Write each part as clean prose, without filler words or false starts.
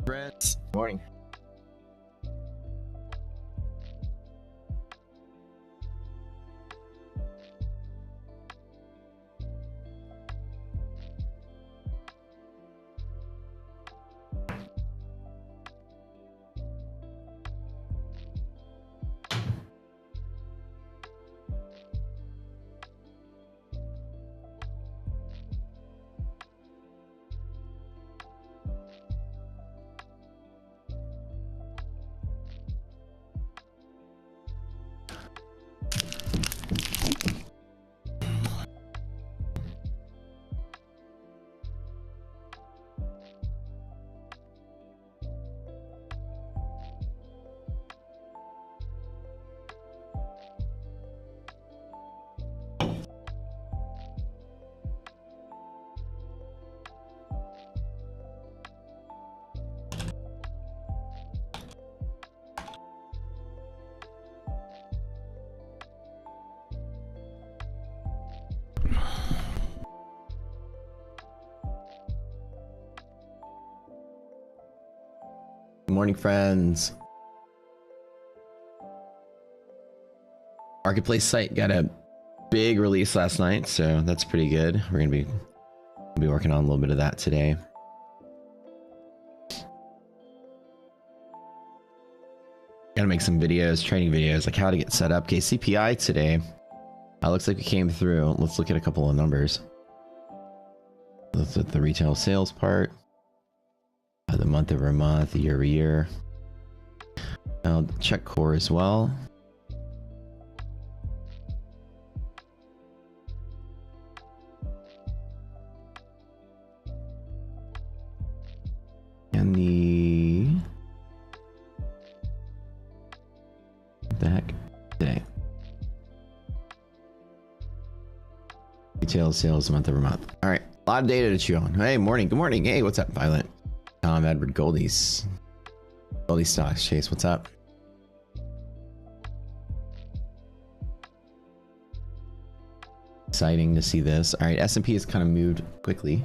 Friends, morning. Good morning, friends. Marketplace site got a big release last night, so that's pretty good. We're gonna be working on a little bit of that today. Gotta make some videos, training videos, like how to get set up. Okay, CPI today. Looks like we came through. Let's look at a couple of numbers. Let's look at the retail sales part. The month over month, year over year. I'll check core as well. And what the heck today? Retail sales month over month. All right, a lot of data to chew on. Hey, morning. Good morning. Hey, what's up, Violet? Tom, Edward, Goldie stocks. Chase, what's up? Exciting to see this. All right, S&P has kind of moved quickly.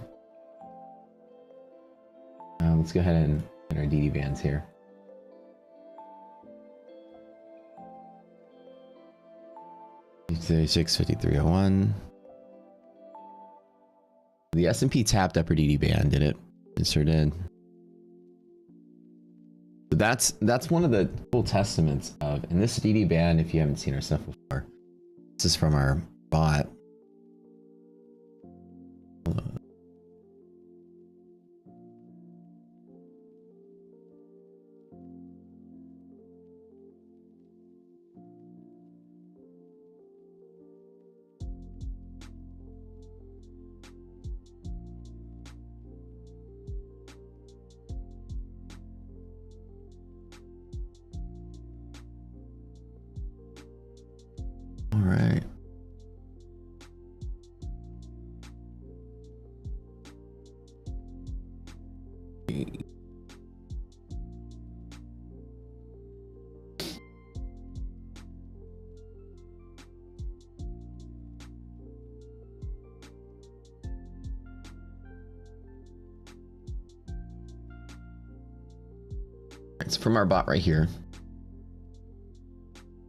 Let's go ahead and get our DD bands here. $36, 53.01. The S&P tapped upper DD band, did it? It sure did. So that's one of the cool testaments of, and this DD band, if you haven't seen our stuff before, this is from our bot. All right. It's from our bot right here.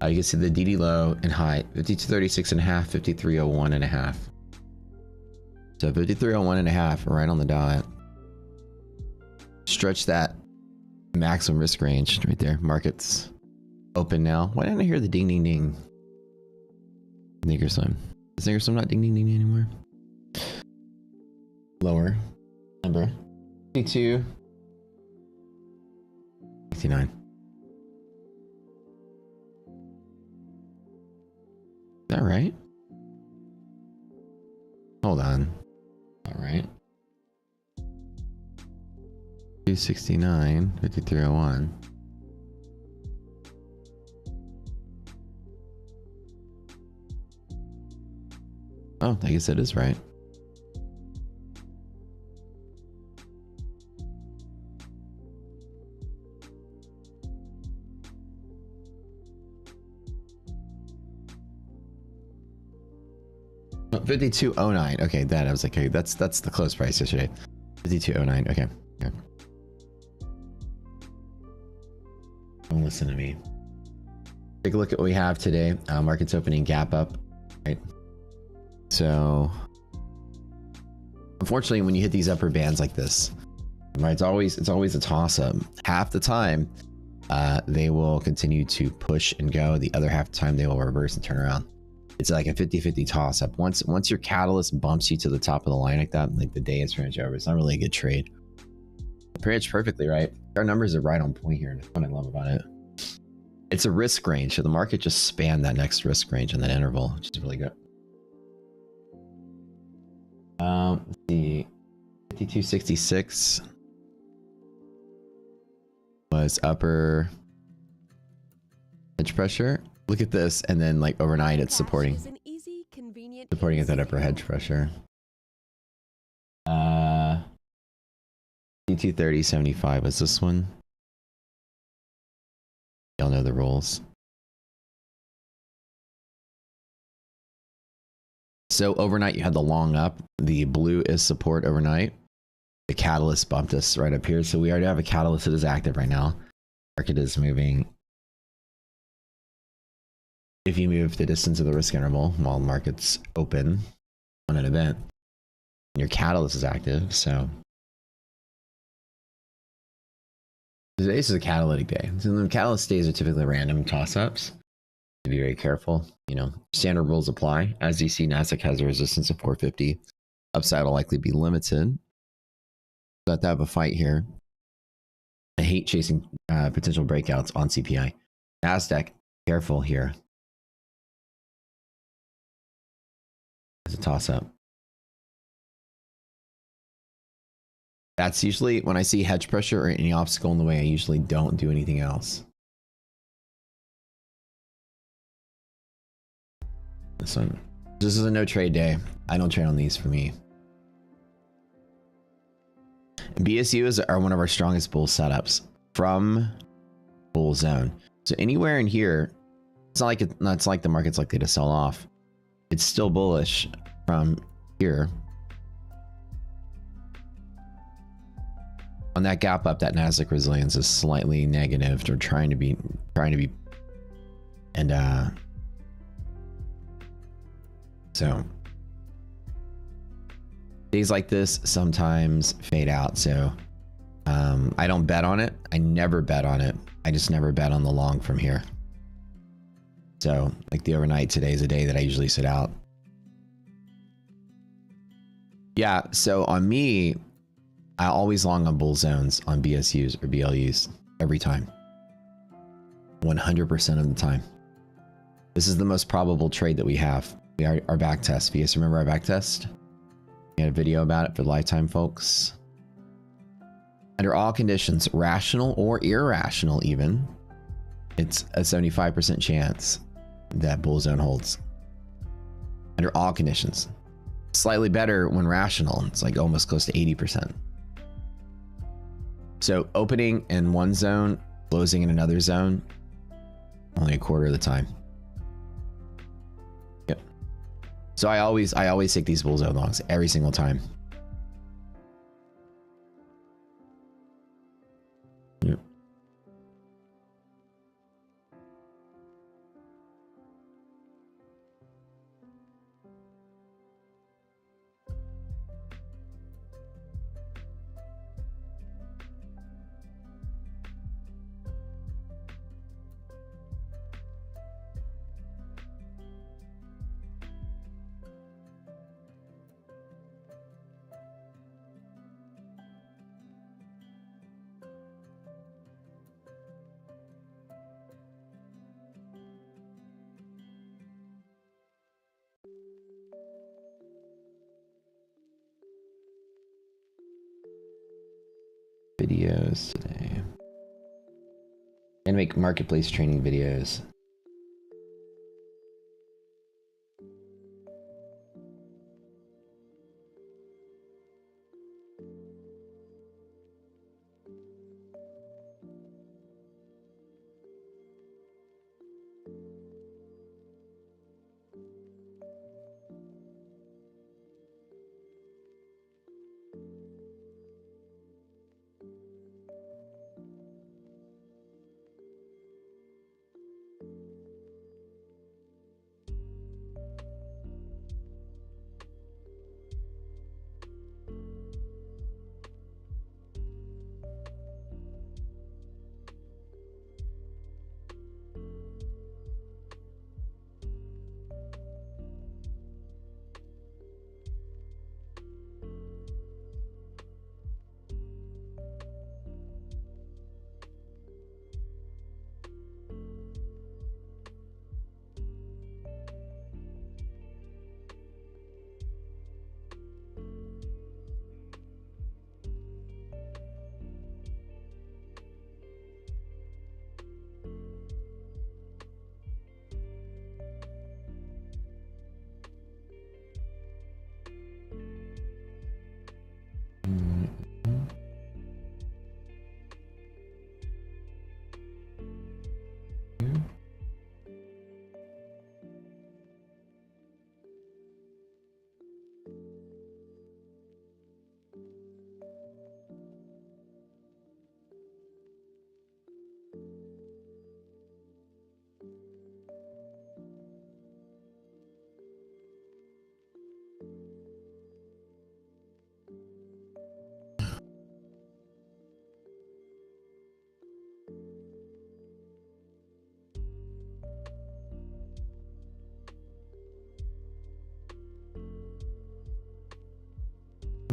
You can see the DD low and high, 5236.5, 5301.5. So 5301.5, right on the dot. Stretch that maximum risk range right there. Markets open now. Why didn't I hear the ding ding ding? Thinkorswim. Is Thinkorswim not ding ding ding anymore? Lower number 22, 69. Is that right? Hold on. All right. 269, 5301. Oh, I guess that is right. Oh, 5209. Okay, that I was like, okay, that's the close price yesterday. 5209. Okay. Yeah. Don't listen to me. Take a look at what we have today. Market's opening gap up, right? So unfortunately, when you hit these upper bands like this, right, it's always a toss up. Half the time, they will continue to push and go. The other half the time, they will reverse and turn around. It's like a 50-50 toss up. Once your catalyst bumps you to the top of the line like that, like the day is pretty much over. It's not really a good trade. Pretty much perfectly right. Our numbers are right on point here. That's what I love about it. It's a risk range, so the market just spanned that next risk range in that interval, which is really good. Let's see, 52.66 was upper hedge pressure. Look at this, and then like overnight, it's supporting at that upper hedge pressure. 230.75 was this one. Y'all know the rules. So overnight, you had the long up. The blue is support overnight. The catalyst bumped us right up here. So we already have a catalyst that is active right now. Market is moving. If you move the distance of the risk interval while the market's open on an event, your catalyst is active. So today's is a catalytic day. So the catalyst days are typically random toss-ups. To be very careful, you know, standard rules apply. As you see, Nasdaq has a resistance of 450. Upside will likely be limited. But to have a fight here. I hate chasing potential breakouts on CPI. Nasdaq, careful here. It's a toss-up. That's usually when I see hedge pressure or any obstacle in the way, I usually don't do anything else. This one. This is a no trade day. I don't trade on these for me. BSUs are one of our strongest bull setups from bull zone. So anywhere in here, it's not like the market's likely to sell off. It's still bullish from here. On that gap up, that Nasdaq resilience is slightly negative or trying to be, and so days like this sometimes fade out. So I don't bet on it. I never bet on it. I just never bet on the long from here. So like the overnight today is a day that I usually sit out. Yeah. So on me, I always long on bull zones on BSUs or BLUs every time. 100% of the time. This is the most probable trade that we have. Our back test. You guys remember our back test? We had a video about it for lifetime folks. Under all conditions, rational or irrational even, it's a 75% chance that bull zone holds. Under all conditions. Slightly better when rational. It's like almost close to 80%. So opening in one zone, closing in another zone, only a quarter of the time. Yep. So I always take these bull zone longs every single time. Yep. Videos today. And make marketplace training videos.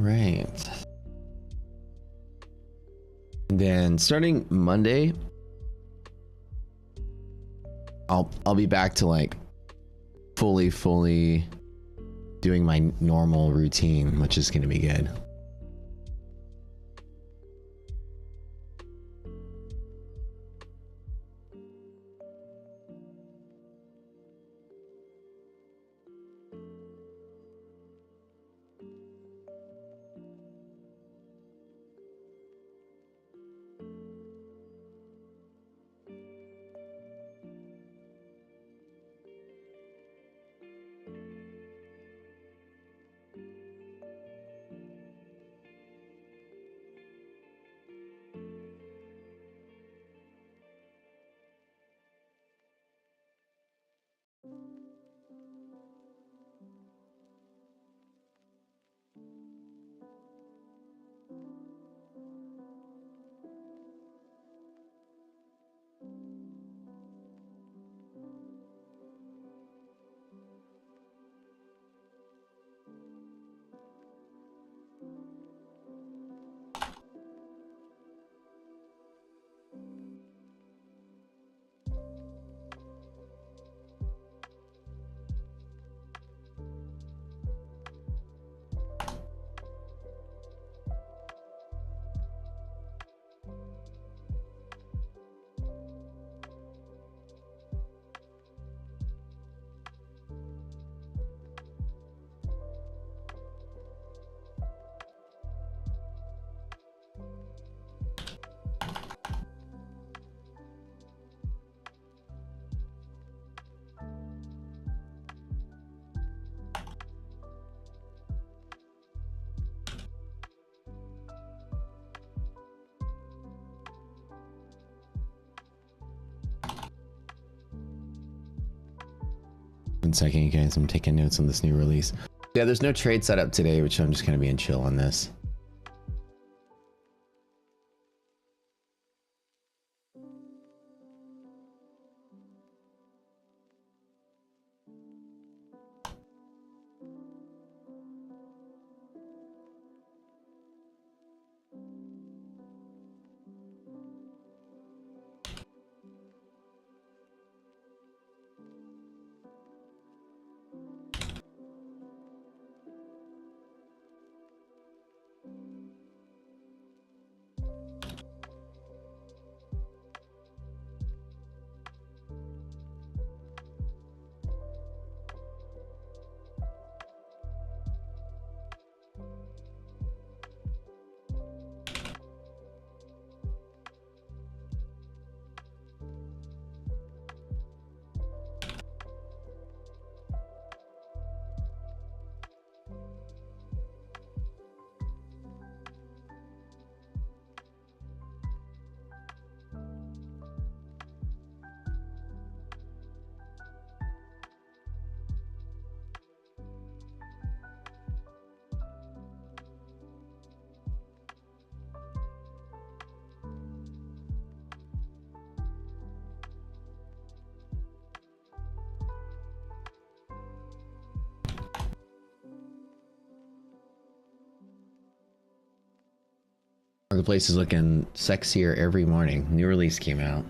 right. Then starting Monday, I'll be back to like fully doing my normal routine, which is going to be good. One second, you guys. I'm taking notes on this new release. Yeah, there's no trade setup today, which I'm just going to be in chill on this. Marketplace is looking sexier every morning. New release came out.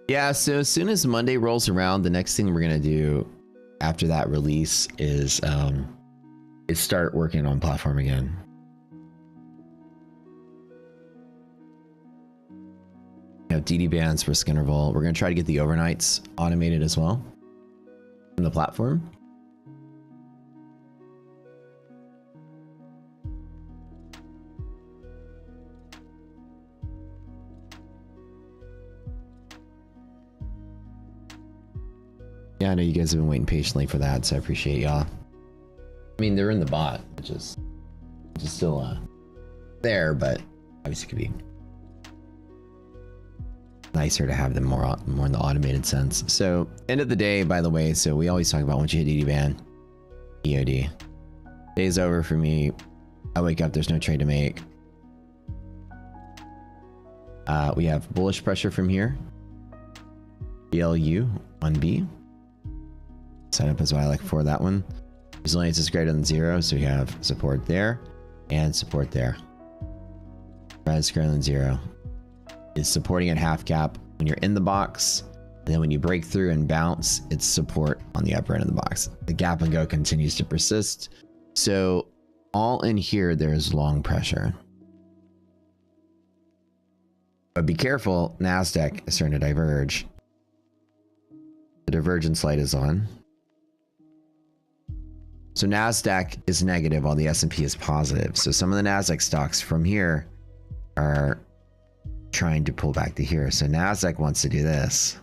Yeah, so as soon as Monday rolls around, the next thing we're gonna do after that release is start working on platform again. We have DD bands, risk interval. We're gonna try to get the overnights automated as well from the platform. Yeah, I know you guys have been waiting patiently for that, so I appreciate y'all. I mean, they're in the bot, which is still there, but obviously could be nicer to have them more in the automated sense. So end of the day, by the way, so we always talk about once you hit DD ban, EOD. Day's over for me. I wake up, there's no trade to make. We have bullish pressure from here. BLU 1B. Set up as well, I like for that one. Resilience is greater than 0, so we have support there and support there. Res greater than 0 is supporting at half cap when you're in the box, and then when you break through and bounce, it's support on the upper end of the box. The gap and go continues to persist. So all in here, there's long pressure. But be careful, NASDAQ is starting to diverge. The divergence light is on. So NASDAQ is negative while the S&P is positive. So some of the NASDAQ stocks from here are trying to pull back to here. So NASDAQ wants to do this.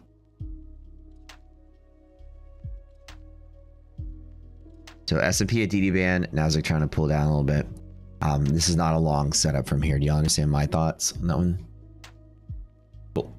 So S&P at DD band, NASDAQ trying to pull down a little bit. This is not a long setup from here. Do you understand my thoughts on that one? Cool.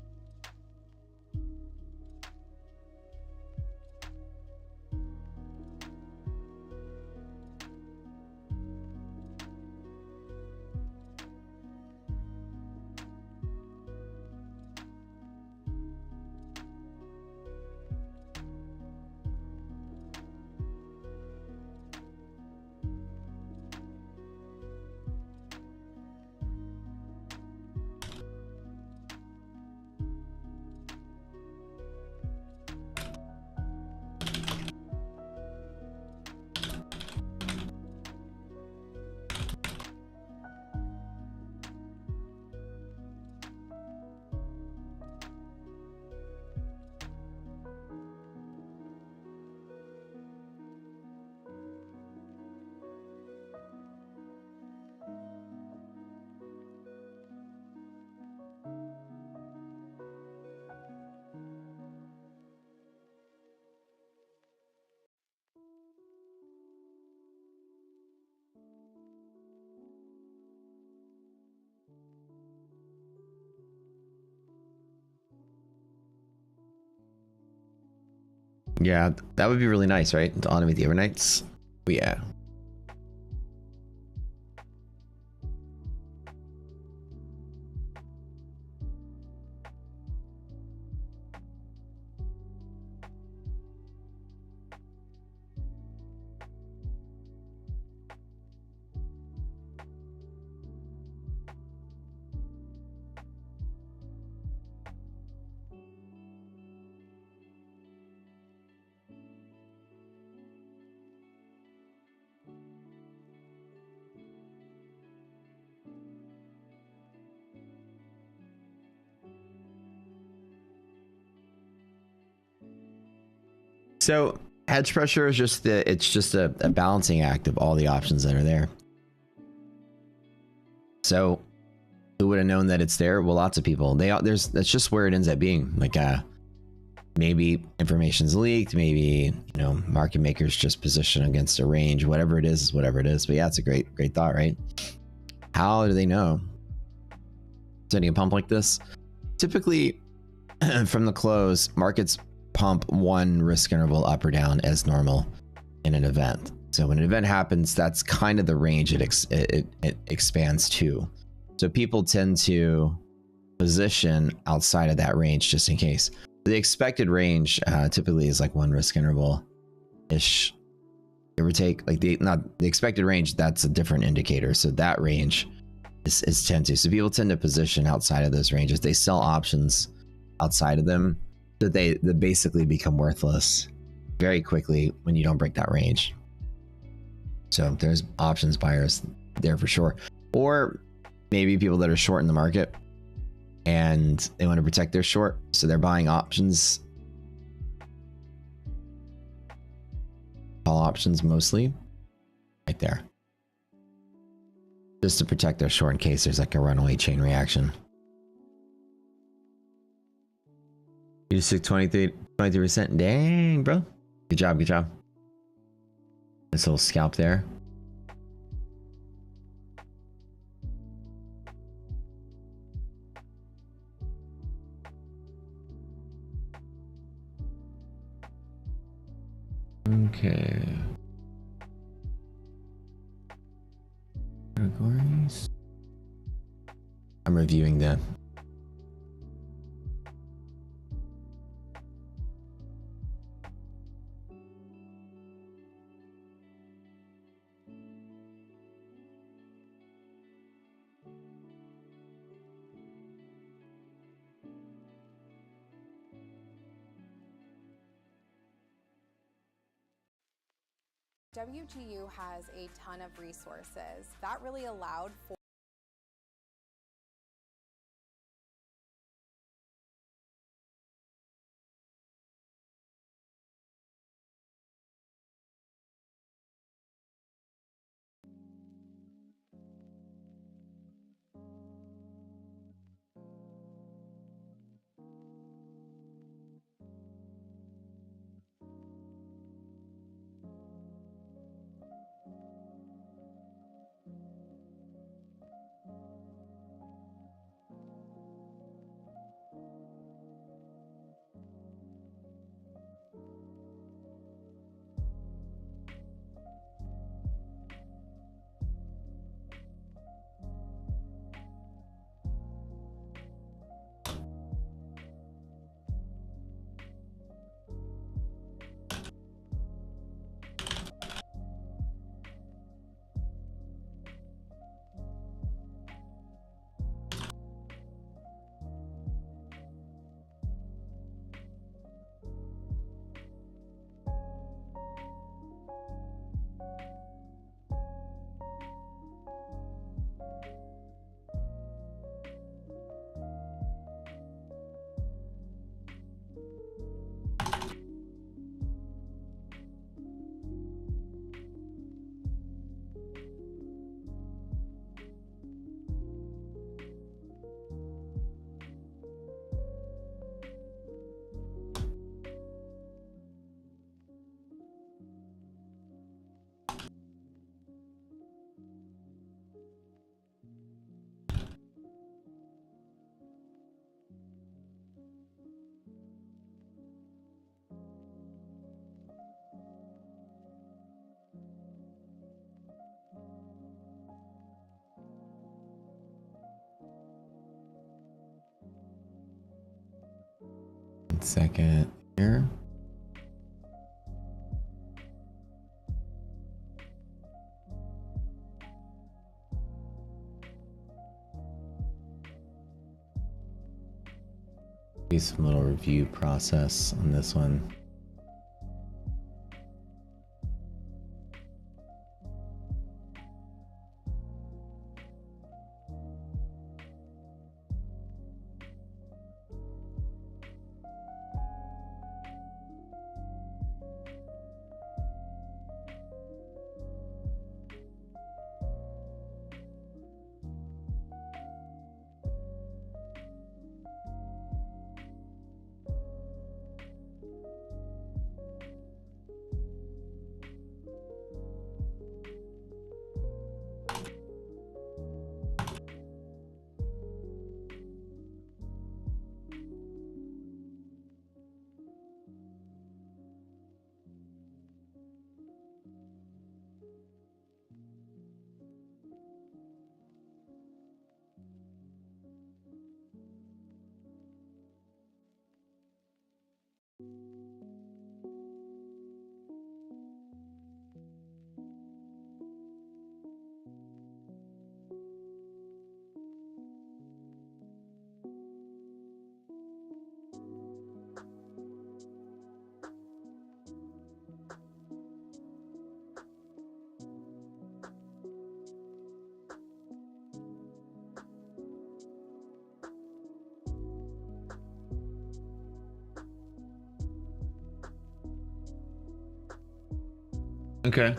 Yeah, that would be really nice, right? To automate the overnights. But yeah. So hedge pressure is just a balancing act of all the options that are there. So who would have known that it's there? Well, lots of people. That's just where it ends up being. Like maybe information's leaked, maybe market makers just position against a range. Whatever it is whatever it is. But yeah, it's a great thought, right? How do they know? Setting a pump like this, typically from the close, markets pump one risk interval up or down as normal in an event. So when an event happens, that's kind of the range it expands to. So people tend to position outside of that range just in case. The expected range typically is like one risk interval ish, give or take. Like the expected range, that's a different indicator. So that range is tend to. So people tend to position outside of those ranges. They sell options outside of them. That they basically become worthless very quickly when you don't break that range. So there's options buyers there for sure. Or maybe people that are short in the market and they want to protect their short. So they're buying options. Call options mostly. Right there. Just to protect their short in case there's like a runaway chain reaction. You just took 23%. Dang, bro. Good job, good job. This little scalp there. Okay. Categories. I'm reviewing the WGU has a ton of resources. That really allowed for Second here. Do some little review process on this one. Okay.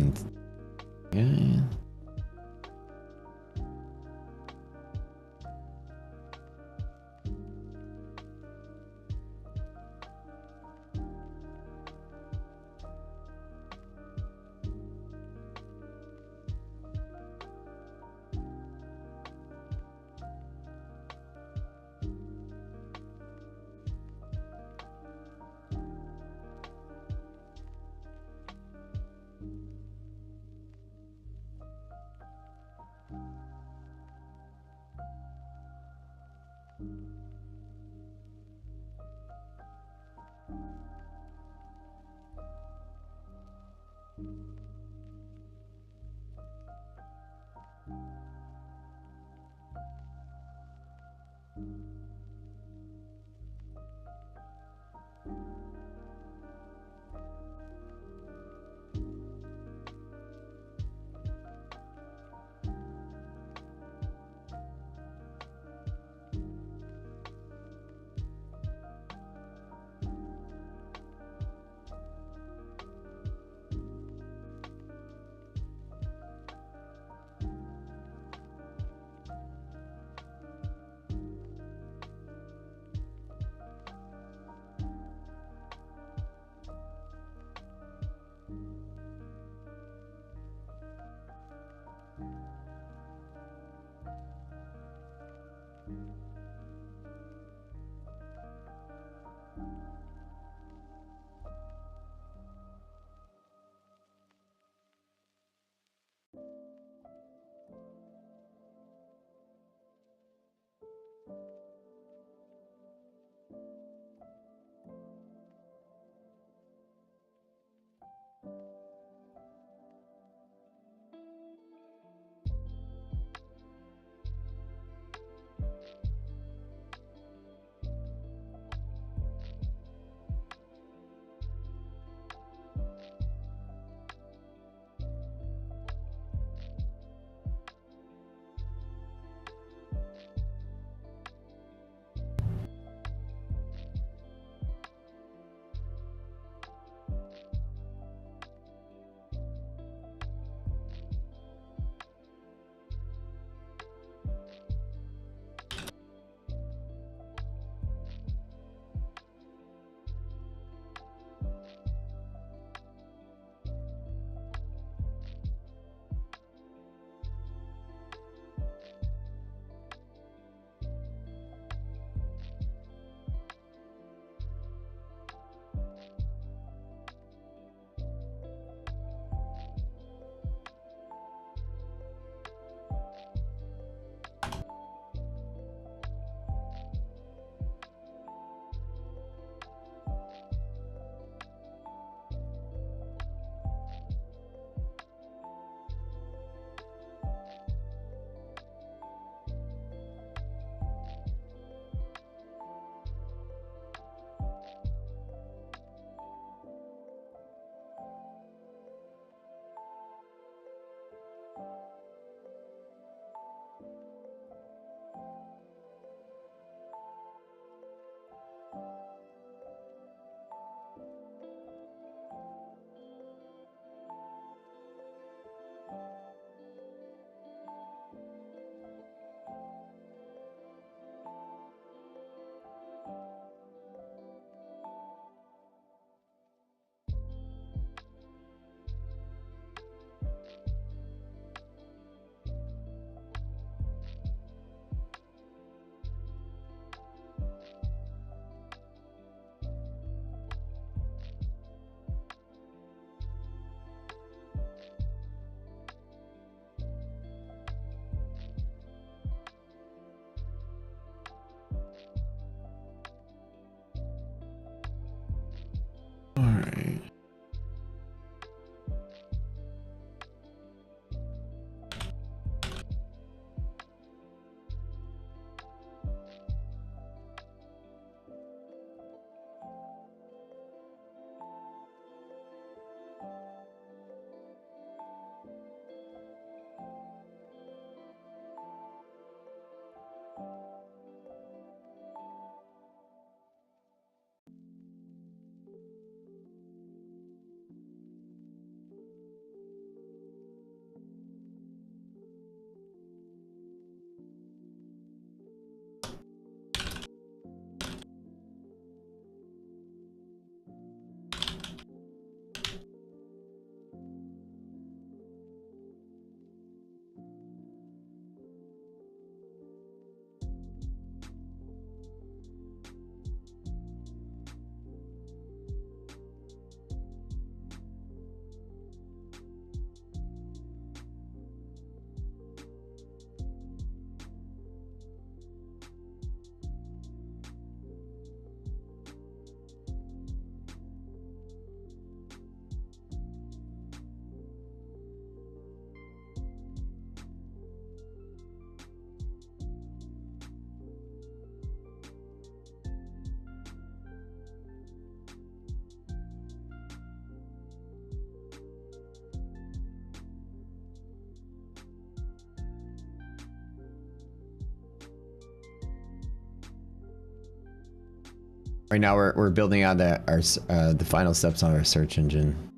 and yeah. Right now we're building out the final steps on our search engine.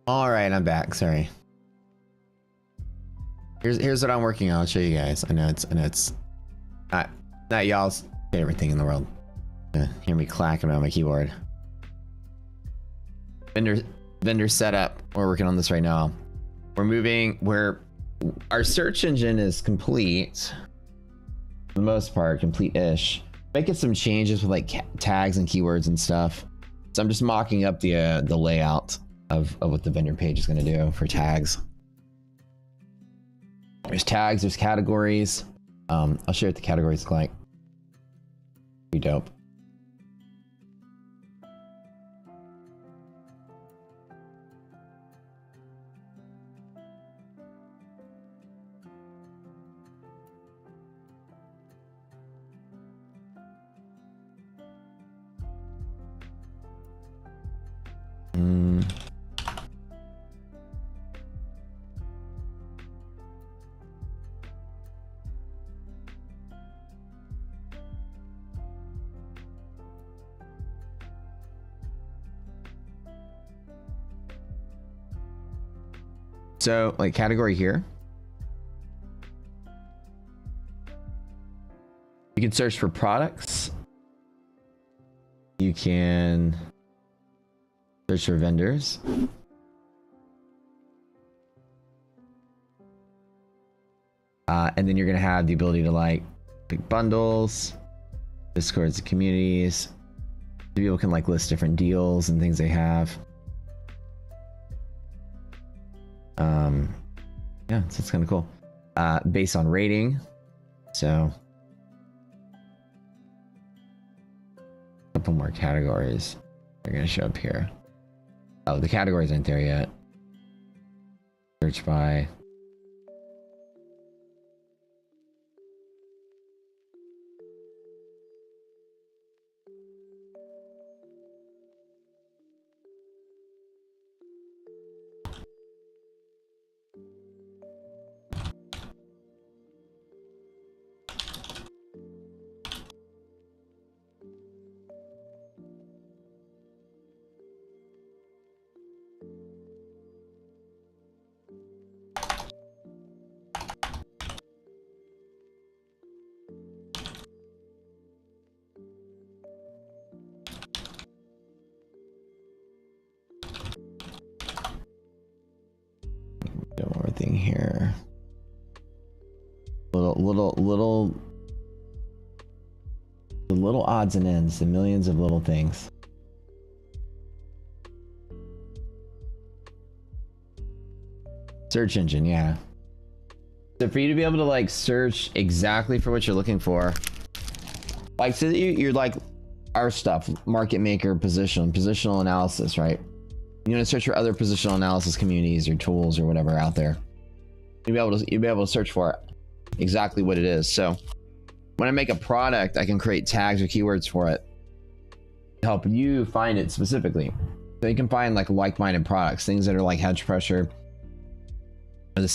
All right, I'm back. Sorry. Here's what I'm working on. I'll show you guys. I know it's not y'all's favorite thing in the world. Hear me clacking on my keyboard. Vendor setup. We're working on this right now. Our search engine is complete. For the most part, complete-ish. Making some changes with like tags and keywords and stuff. So I'm just mocking up the layout of what the vendor page is going to do for tags. There's tags, there's categories. I'll show you what the categories look like. Pretty dope. So, like, category here. You can search for products. You can search for vendors. And then you're going to have the ability to, like, pick bundles, Discords and communities. People can, like, list different deals and things they have. Yeah, so it's kind of cool. Based on rating. So a couple more categories are going to show up here. Oh, the categories aren't there yet. Search by. thing here. The little odds and ends, the millions of little things. Search engine, yeah. So for you to be able to like search exactly for what you're looking for, like so you're like our stuff, market maker, positional analysis, right? You want to search for other positional analysis communities or tools or whatever out there. You'll be able to search for it, exactly what it is. So when I make a product, I can create tags or keywords for it to help you find it specifically. So you can find like-minded products, things that are like hedge pressure, or that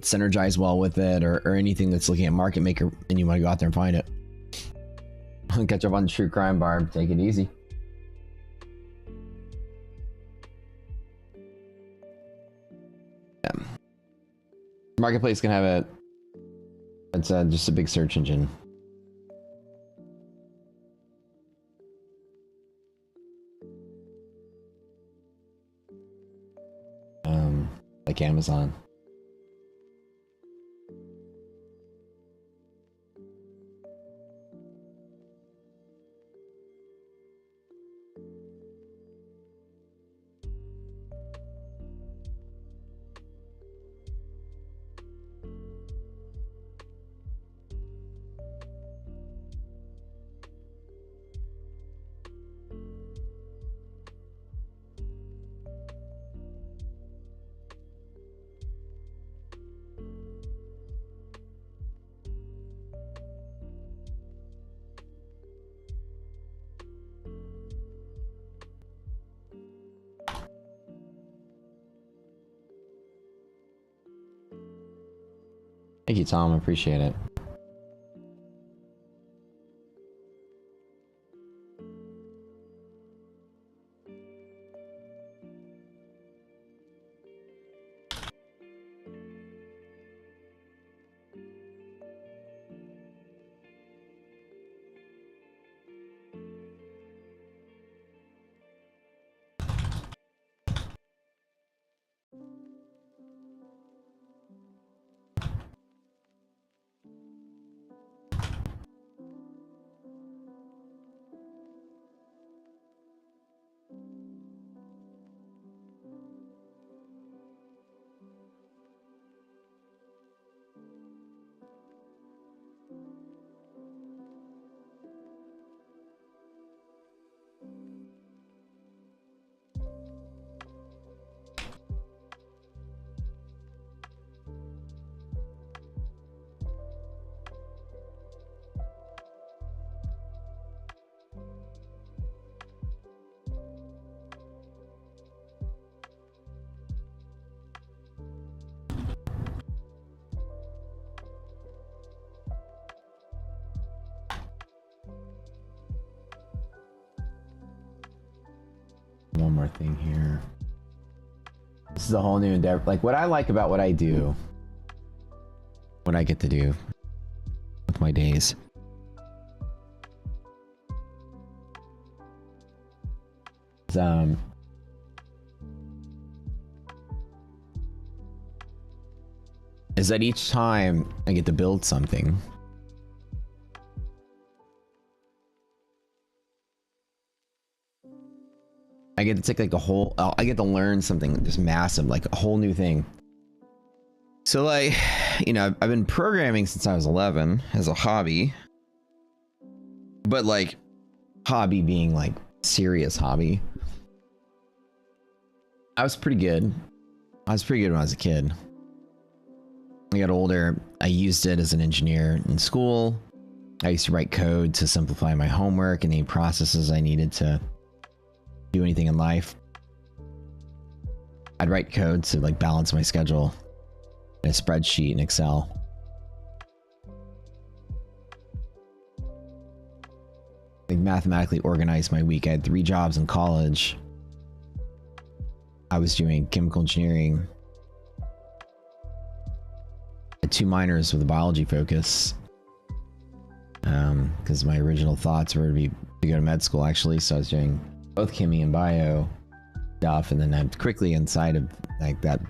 synergize well with it, or anything that's looking at market maker, and you want to go out there and find it. Catch up on the true crime, Barb. Take it easy. Yeah. Marketplace can have it. It's just a big search engine. Like Amazon. Thank you, Tom. I appreciate it. One more thing here. This is a whole new endeavor. Like what I like about what I do, what I get to do with my days. Is that each time I get to build something, I get to take like a whole, I get to learn something just massive, like a whole new thing. So like, you know, I've been programming since I was 11 as a hobby, but like hobby being like serious hobby. I was pretty good. I was pretty good when I was a kid. I got older. I used it as an engineer in school. I used to write code to simplify my homework and any processes I needed to do anything in life. I'd write code to like balance my schedule in a spreadsheet in Excel. Like mathematically organize my week. I had 3 jobs in college. I was doing chemical engineering. I had 2 minors with a biology focus. Because my original thoughts were to go to med school actually, so I was doing both chemie and bio stuff, and then I'm quickly inside of like that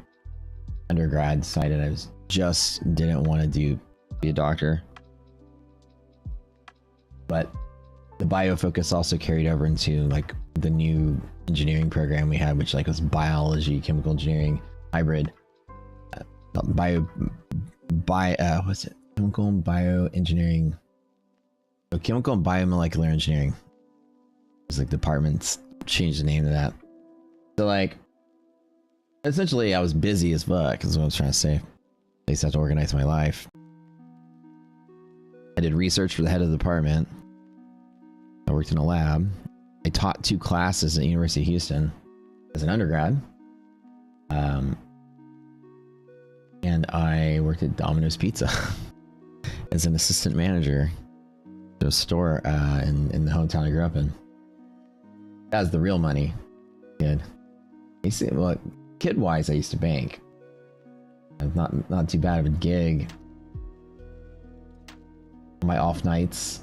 undergrad, decided I just didn't want to be a doctor. But the bio focus also carried over into like the new engineering program we had, which like was biology, chemical engineering, hybrid, what's it? Chemical and bioengineering. Oh, chemical and biomolecular engineering. It's like departments changed the name to that. So like, essentially I was busy as fuck is what I was trying to say. I used to have to organize my life. I did research for the head of the department. I worked in a lab. I taught 2 classes at the University of Houston as an undergrad. And I worked at Domino's Pizza as an assistant manager to a store in the hometown I grew up in. That was the real money. Kid. You see, well, kid-wise, I used to bank. Not too bad of a gig. On my off nights,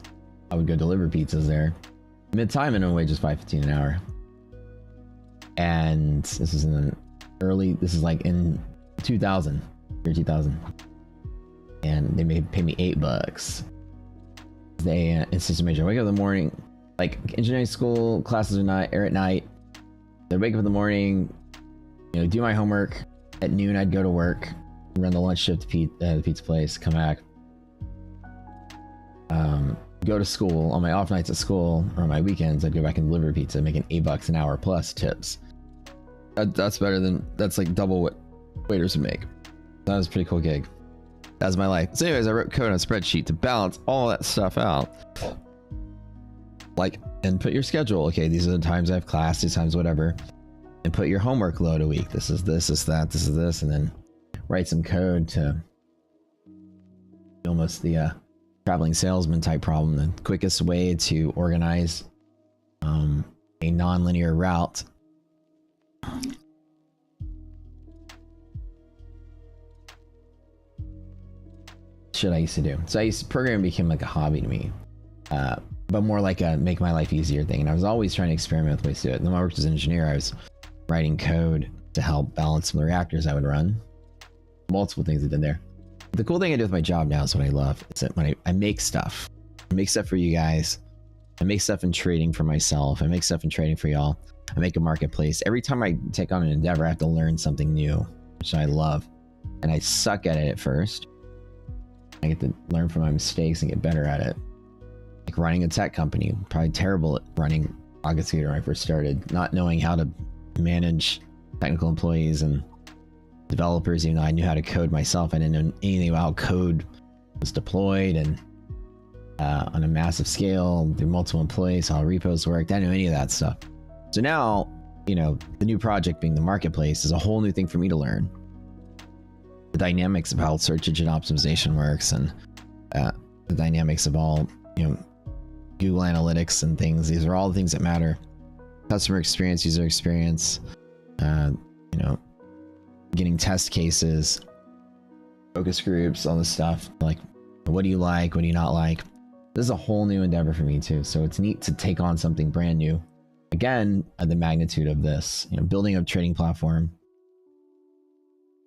I would go deliver pizzas there. Mid-time minimum wage is $5.15 an hour. And this is this is like in 2000, year 2000. And they may pay me $8. It's just a major. I wake up in the morning, like engineering school classes are at night. I'd wake up in the morning, you know, do my homework. At noon, I'd go to work, run the lunch shift to the pizza place, come back. Go to school. On my off nights at school, or on my weekends, I'd go back and deliver pizza, making $8 an hour plus tips. That's better than, that's like double what waiters would make. That was a pretty cool gig. That was my life. So anyways, I wrote code on a spreadsheet to balance all that stuff out. Like, and put your schedule. Okay, these are the times I have class, these times whatever. And put your homework load a week. This is this, this is that, this is this, and then write some code to almost the traveling salesman type problem. The quickest way to organize a non-linear route shit I used to do. So programming became like a hobby to me, but more like a make my life easier thing. And I was always trying to experiment with ways to do it. And then when I worked as an engineer, I was writing code to help balance some of the reactors I would run. Multiple things I did there. The cool thing I do with my job now is what I love. It's that when I make stuff. I make stuff for you guys. I make stuff in trading for myself. I make stuff in trading for y'all. I make a marketplace. Every time I take on an endeavor, I have to learn something new, which I love. And I suck at it at first. I get to learn from my mistakes and get better at it. Like running a tech company. Probably terrible at running Rocket Scooter when I first started. Not knowing how to manage technical employees and developers, even though I knew how to code myself. I didn't know anything about how code was deployed and on a massive scale through multiple employees, how repos worked. I didn't know any of that stuff. So now, you know, the new project being the marketplace is a whole new thing for me to learn. The dynamics of how search engine optimization works and the dynamics of all, you know, Google Analytics and things. These are all the things that matter. Customer experience, user experience, you know, getting test cases, focus groups, all this stuff. Like, what do you like? What do you not like? This is a whole new endeavor for me too. So it's neat to take on something brand new. Again, at the magnitude of this, you know, building a trading platform.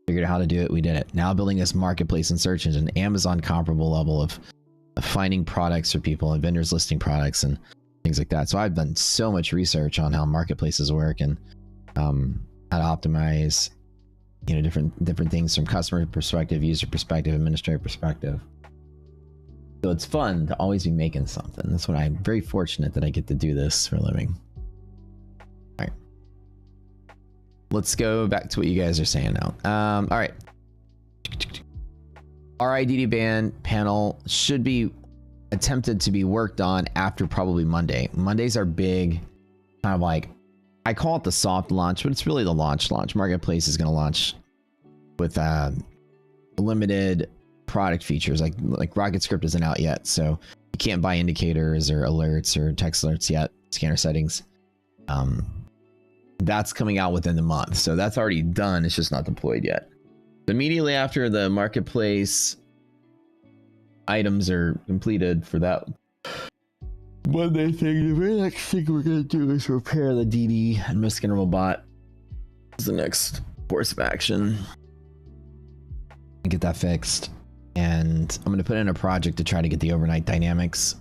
Figured out how to do it. We did it. Now building this marketplace and search engine, Amazon comparable level of finding products for people and vendors listing products and things like that. So I've done so much research on how marketplaces work and how to optimize, you know, different things from customer perspective, user perspective, administrator perspective. So it's fun to always be making something. That's what I'm very fortunate that I get to do this for a living. All right. Let's go back to what you guys are saying now. All right. RIDD ban panel should be attempted to be worked on after probably Monday. Mondays are big, kind of like, I call it the soft launch, but it's really the launch. Marketplace is going to launch with limited product features. Like RocketScript isn't out yet, so you can't buy indicators or alerts or text alerts yet. Scanner settings. That's coming out within the month, so that's already done. It's just not deployed yet. Immediately after the marketplace items are completed for that Monday thing, the very next thing we're gonna do is repair the DD and misc interval bot. Is the next course of action. and get that fixed. And I'm going to put in a project to try to get the overnight dynamics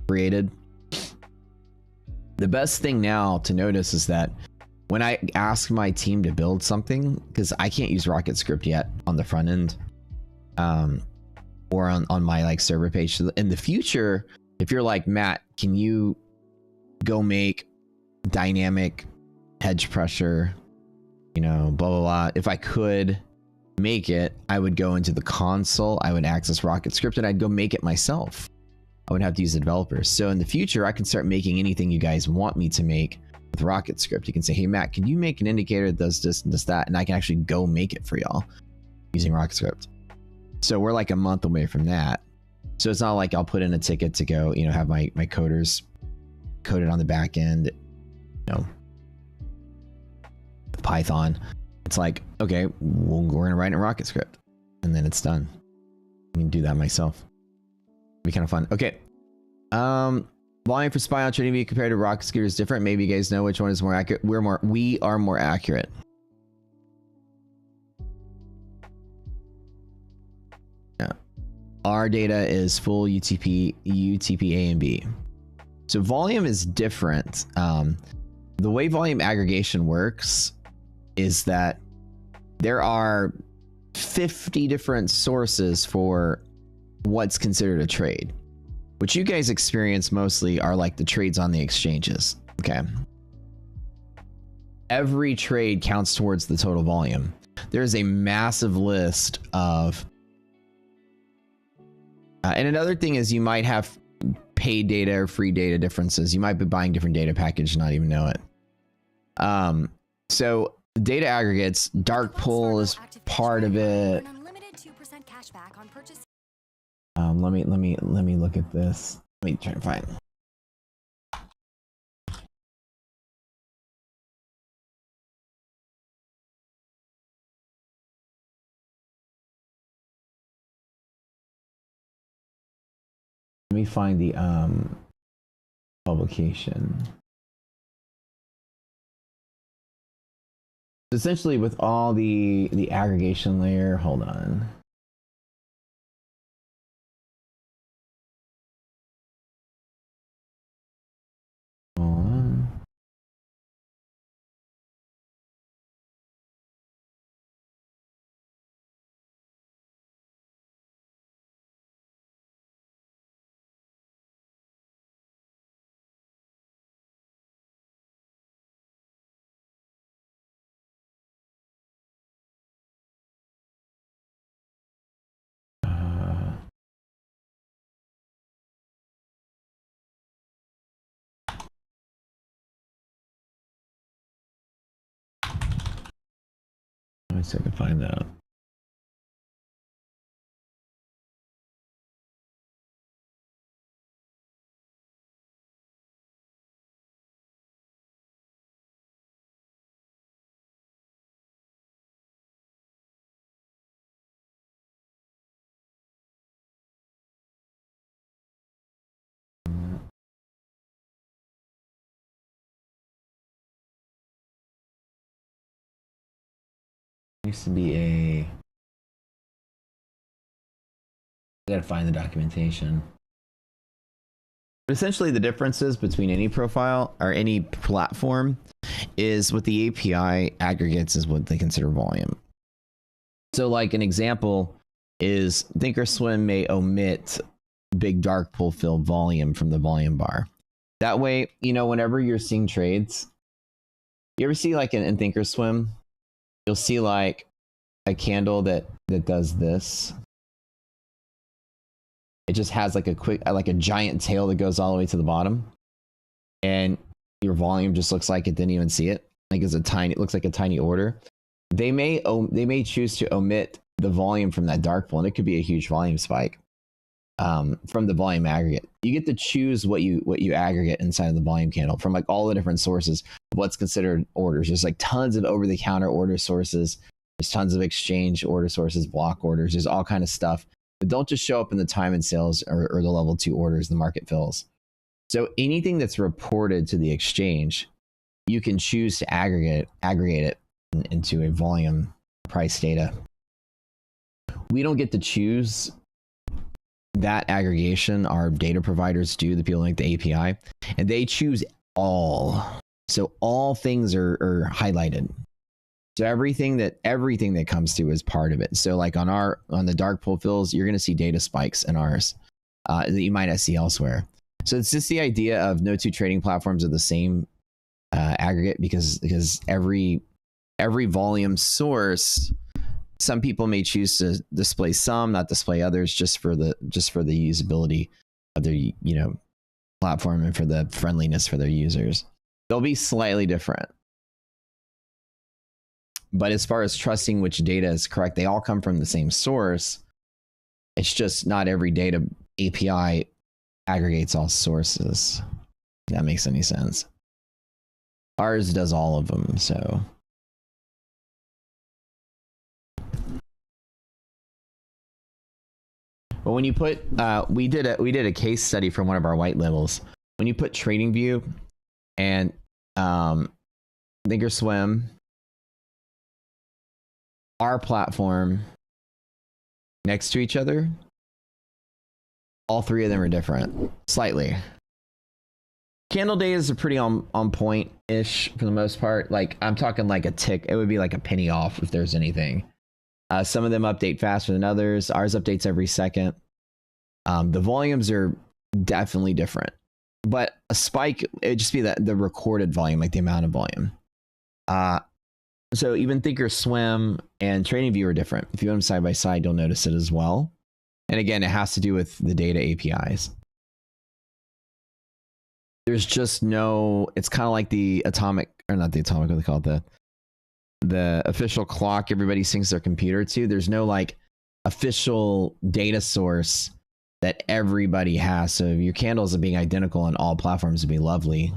created. The best thing now to notice is that when I ask my team to build something, because I can't use RocketScript yet on the front end, or on my like server page. So in the future, if you're like, Matt, can you go make dynamic hedge pressure, you know, blah, blah, blah. If I could make it, I would go into the console, I would access RocketScript, and I'd go make it myself. I would have to use the developers. So in the future, I can start making anything you guys want me to make with RocketScript. You can say, hey, Matt, can you make an indicator that does this and does that? And I can actually go make it for y'all using RocketScript. So we're like a month away from that. So it's not like I'll put in a ticket to go, you know, have my coders code it on the back end, you know, Python. It's like, okay, we're going to write in RocketScript and then it's done. I can do that myself. It'd be kind of fun. Okay. Volume for SPY on TradingView compared to RocketScript is different. Maybe you guys know which one is more accurate. We are more accurate. Yeah. Our data is full UTP, A and B. So volume is different. The way volume aggregation works is that there are 50 different sources for what's considered a trade. What you guys experience mostly are like the trades on the exchanges. Okay. Every trade counts towards the total volume. There's a massive list of... and another thing is you might have paid data or free data differences. You might be buying different data package and not even know it. So data aggregates, dark pool is part of it. Let me look at this. Let me try to find. Let me find the publication. Essentially, with all the aggregation layer, hold on. Let me see if I can find that. Used to be a... I gotta find the documentation. But essentially the differences between any profile or any platform is what the API aggregates is what they consider volume. So like an example is Thinkorswim may omit big dark pool filled volume from the volume bar. That way, you know, whenever you're seeing trades, you ever see like in Thinkorswim, you'll see like a candle that does this. It just has like a quick, like a giant tail that goes all the way to the bottom, and your volume just looks like it didn't even see it. Like it's a tiny, it looks like a tiny order. They may choose to omit the volume from that dark pool, and it could be a huge volume spike from the volume aggregate. You get to choose what you aggregate inside of the volume candle from like all the different sources. What's considered orders? There's like tons of over-the-counter order sources. There's tons of exchange order sources, block orders. There's all kind of stuff that don't just show up in the time and sales or the level 2 orders the market fills. So anything that's reported to the exchange, you can choose to aggregate it into a volume price data. we don't get to choose that aggregation. Our data providers do, the people like the API, and they choose all. So all things are highlighted. So everything that comes through is part of it. So like on the dark pool fills, you're going to see data spikes in ours that you might not see elsewhere. So it's just the idea of no two trading platforms are the same aggregate, because every volume source, some people may choose to display some, not display others, just for the usability of their platform and for the friendliness for their users. They'll be slightly different. But as far as trusting which data is correct, they all come from the same source. It's just not every data API aggregates all sources. If that makes any sense. Ours does all of them, so. But when you put, we did a case study for one of our white labels. When you put TradingView and Thinkorswim, our platform next to each other, all three of them are different, slightly. Candle days are pretty on point-ish for the most part. Like I'm talking like a tick. It would be like a penny off if there's anything. Some of them update faster than others. Ours updates every second. The volumes are definitely different, but a spike, it'd just be the recorded volume, like the amount of volume. So even Thinkorswim and TradingView are different. If you put them side by side, you'll notice it as well. And again, it has to do with the data APIs. There's just no, it's kind of like the atomic, or not the atomic, what they call it, the official clock everybody syncs their computer to. There's no like official data source that everybody has. So your candles are being identical on all platforms would be lovely.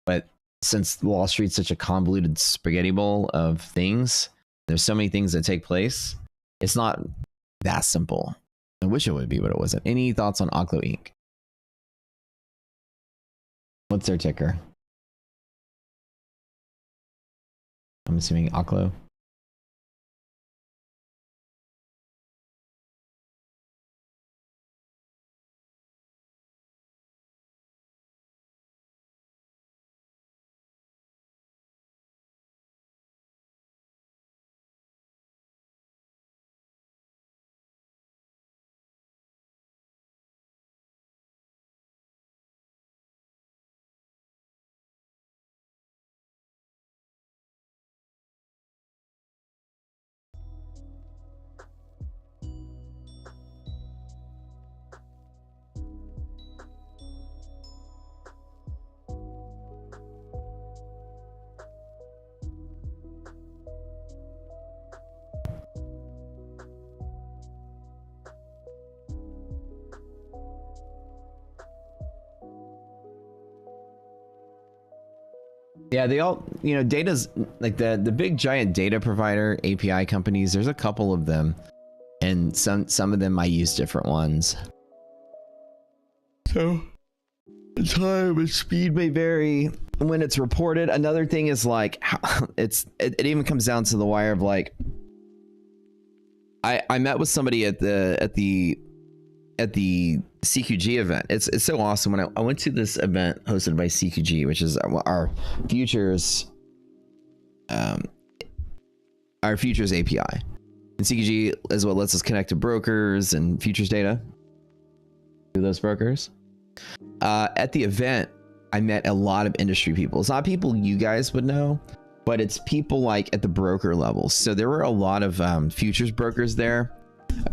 But since Wall Street's such a convoluted spaghetti bowl of things, there's so many things that take place, it's not that simple. I wish it would be, but it wasn't. Any thoughts on Oklo Inc? What's their ticker? I'm assuming Oklo. Yeah, they all, data's like the big giant data provider API companies. There's a couple of them, and some of them might use different ones. So the time and speed may vary when it's reported. Another thing is like it even comes down to the wire of like I met with somebody at the CQG event. It's so awesome. When I went to this event hosted by CQG, which is our futures API, and CQG is what lets us connect to brokers and futures data through those brokers. At the event, I met a lot of industry people. It's not people you guys would know, but it's people like at the broker level. So there were a lot of futures brokers there,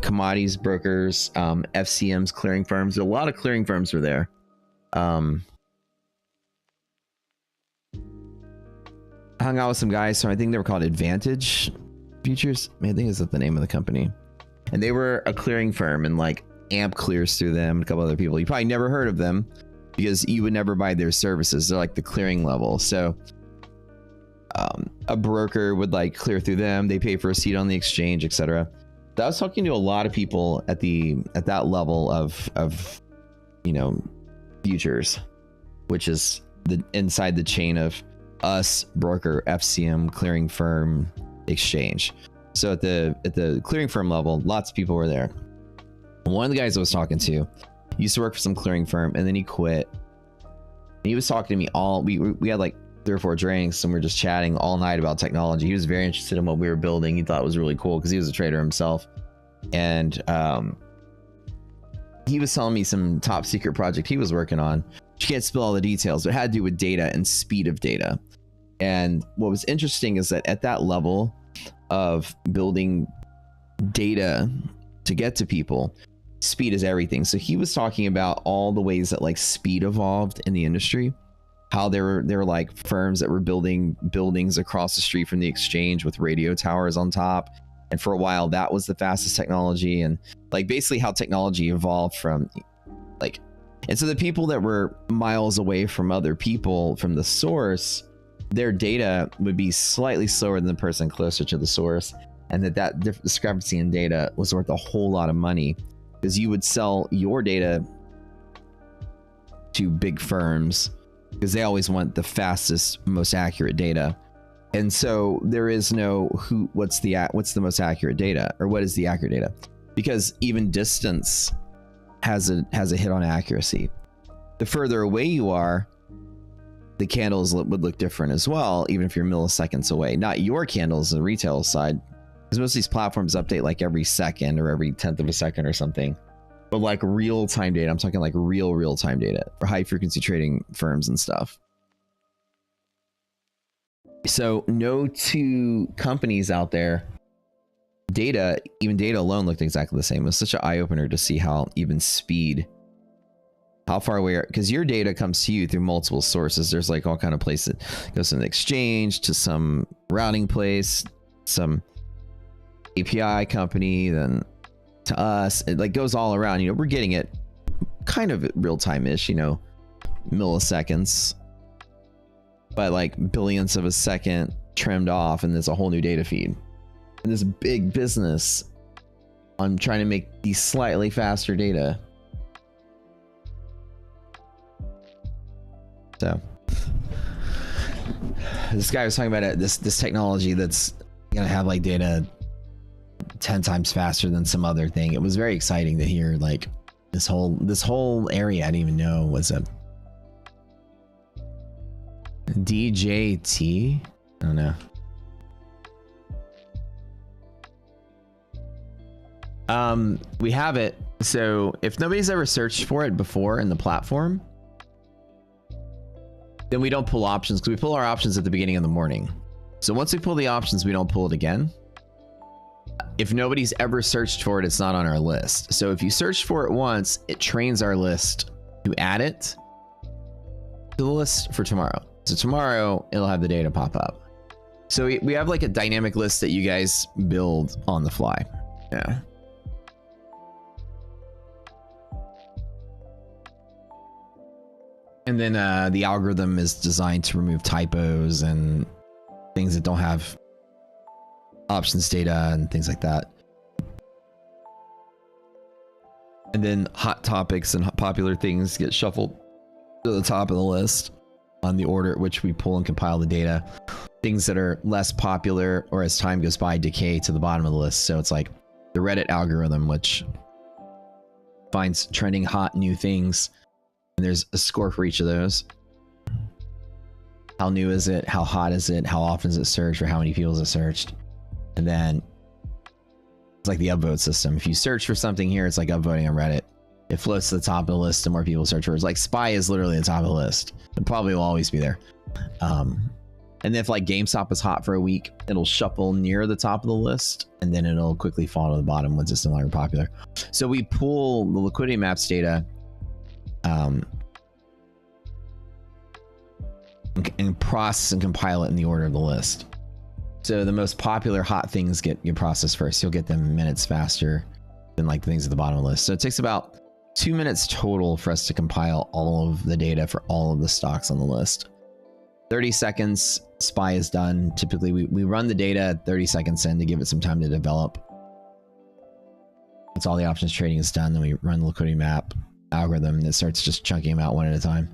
commodities brokers, FCMs, clearing firms. A lot of clearing firms were there. I hung out with some guys, so I think they were called Advantage Futures. I think is that the name of the company. And they were a clearing firm, and like AMP clears through them, and a couple other people. You probably never heard of them because you would never buy their services. They're like the clearing level. So a broker would like clear through them. They pay for a seat on the exchange, etc. I was talking to a lot of people at that level of futures, which is inside the chain of us, broker, FCM, clearing firm, exchange. So at the clearing firm level, lots of people were there. One of the guys I was talking to used to work for some clearing firm, and then he quit. And he was talking to me we had like 3 or 4 drinks, and we were just chatting all night about technology. He was very interested in what we were building. He thought it was really cool because he was a trader himself. And he was telling me some top secret project he was working on. You can't spill all the details, but it had to do with data and speed of data. And what was interesting is that at that level of building data to get to people, speed is everything. So he was talking about all the ways that like speed evolved in the industry, how there were like firms that were building buildings across the street from the exchange with radio towers on top. And for a while, that was the fastest technology. And like basically how technology evolved from like, and so the people that were miles away from other people from the source, their data would be slightly slower than the person closer to the source. And that discrepancy in data was worth a whole lot of money, because you would sell your data to big firms because they always want the fastest, most accurate data. And so there is no what's the most accurate data, or what is the accurate data? Because even distance has a hit on accuracy. The further away you are, the candles would look different as well, even if you're milliseconds away. Not your candles, the retail side, because most of these platforms update like every second or every 10th of a second or something. But like real-time data, I'm talking like real-time data for high-frequency trading firms and stuff. So no 2 companies out there, even data alone looked exactly the same. It was such an eye-opener to see how even speed, how far away, because your data comes to you through multiple sources. There's like all kind of places. It goes from the exchange to some routing place, some API company, then to us. It like goes all around. You know, we're getting it kind of real-time-ish, you know, milliseconds, but like billionths of a second trimmed off, and there's a whole new data feed. And this big business on trying to make these slightly faster data. So this guy was talking about it, this technology that's gonna have like data 10 times faster than some other thing. It was very exciting to hear like this whole area I didn't even know was a DJT. I don't know. We have it. So if nobody's ever searched for it before in the platform, then we don't pull options, because we pull our options at the beginning of the morning. So once we pull the options, we don't pull it again. If nobody's ever searched for it, it's not on our list. So if you search for it once, it trains our list to add it to the list for tomorrow. So tomorrow it'll have the data pop up. So we have like a dynamic list that you guys build on the fly. Yeah. And then the algorithm is designed to remove typos and things that don't have options data and things like that. And then hot topics and popular things get shuffled to the top of the list on the order at which we pull and compile the data. Things that are less popular or as time goes by decay to the bottom of the list. So it's like the Reddit algorithm, which finds trending hot new things. And there's a score for each of those. How new is it? How hot is it? How often is it searched? Or how many people is it searched? And then it's like the upvote system. If you search for something here, it's like upvoting on Reddit. It floats to the top of the list, the more people search for it. It's like SPY is literally the top of the list. It probably will always be there. And if like GameStop is hot for a week, it'll shuffle near the top of the list, and then it'll quickly fall to the bottom once it's no longer popular. So we pull the liquidity maps data and process and compile it in the order of the list. So the most popular hot things get processed first. You'll get them minutes faster than like the things at the bottom of the list. So it takes about 2 minutes total for us to compile all of the data for all of the stocks on the list. 30 seconds, SPY is done. Typically, we run the data 30 seconds in to give it some time to develop. Once all the options trading is done, then we run the liquidity map algorithm, and it starts just chunking them out one at a time.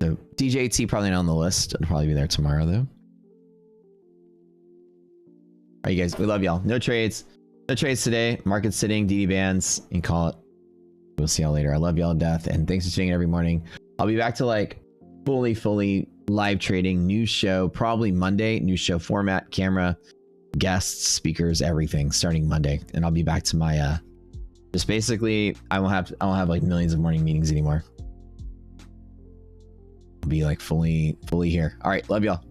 So DJT probably not on the list. It'll probably be there tomorrow though. right, you guys, we love y'all. No trades today. Market sitting, DD bands, and call it. We'll see y'all later. I love y'all to death, and thanks for tuning in every morning. I'll be back to like fully live trading, new show probably Monday, new show format, camera, guests, speakers, everything starting Monday, and I'll be back to my just basically I won't have like millions of morning meetings anymore. I'll be like fully here. All right, love y'all.